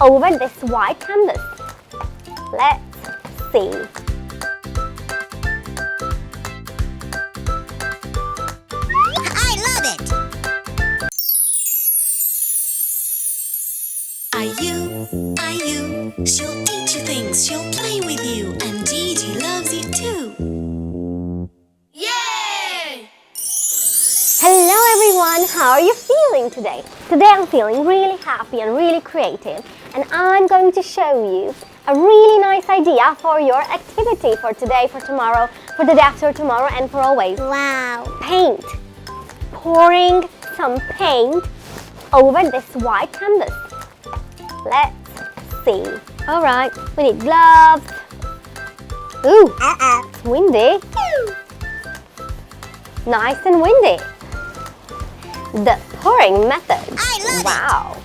over this white canvas? Let's see. I love it! Ayu, she'll teach you things, she'll play with you, and Gigi loves you too. Yay! Hello everyone, how are you feeling today? Today I'm feeling really happy and really creative, and I'm going to show you a really nice idea for your activity for today, for tomorrow, for the day after tomorrow, and for always. Wow! Paint. Pouring some paint over this white canvas. Let's see. Alright, we need gloves. Ooh, it's windy. Nice and windy. The pouring method. I love wow.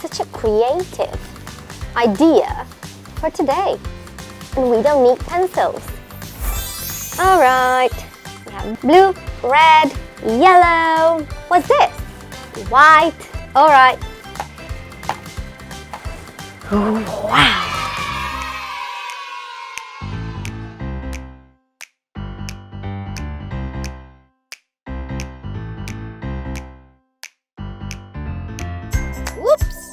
Such a creative idea for today. And we don't need pencils. Alright, we have blue, red, yellow. What's this? White. Alright. Wow. Whoops!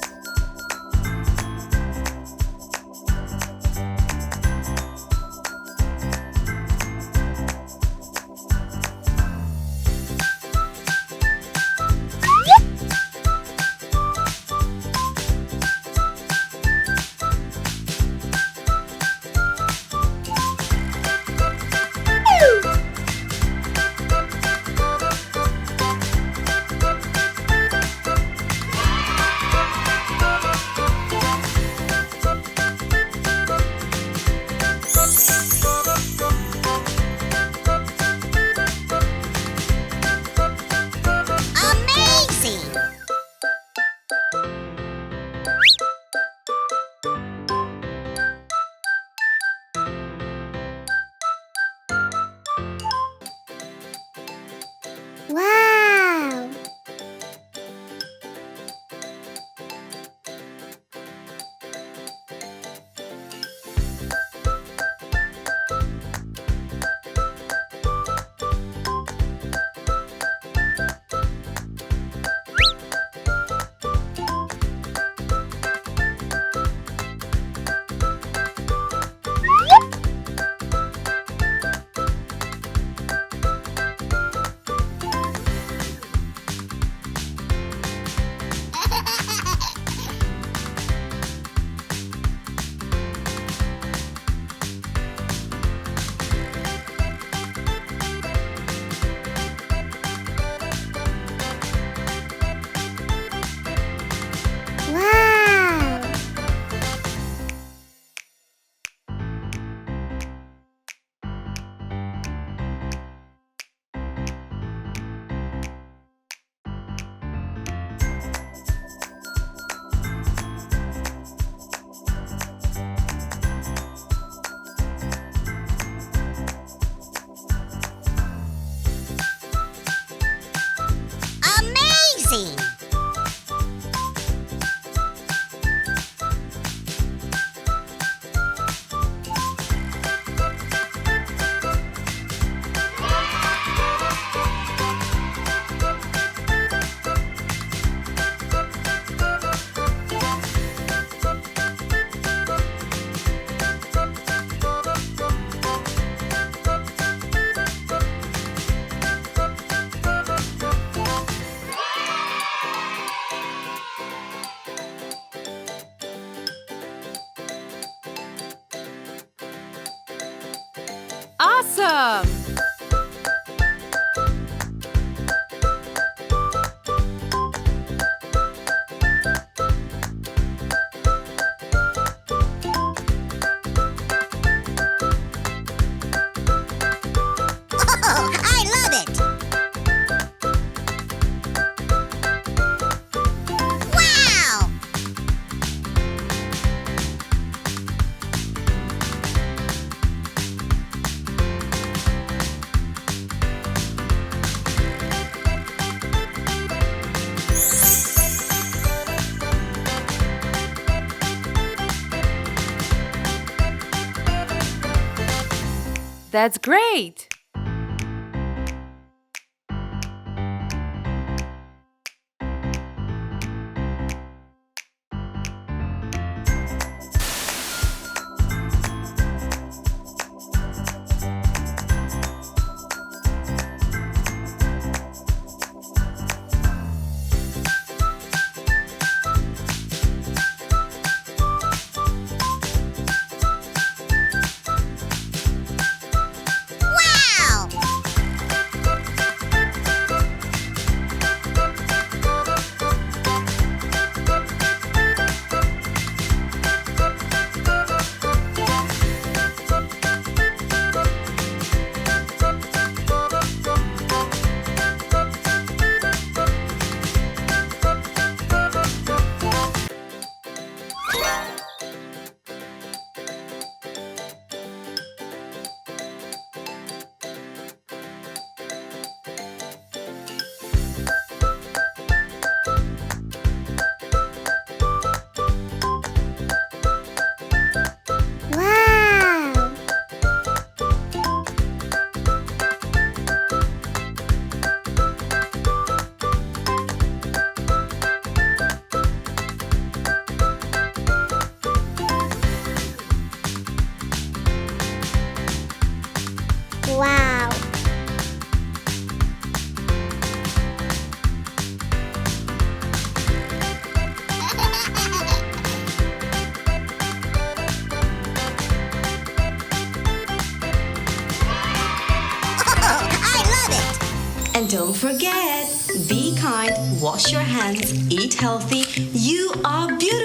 Wow! Amazing! Awesome! Oh, I love it! Wow! That's great! Wow! And don't forget, be kind, wash your hands, eat healthy. You are beautiful.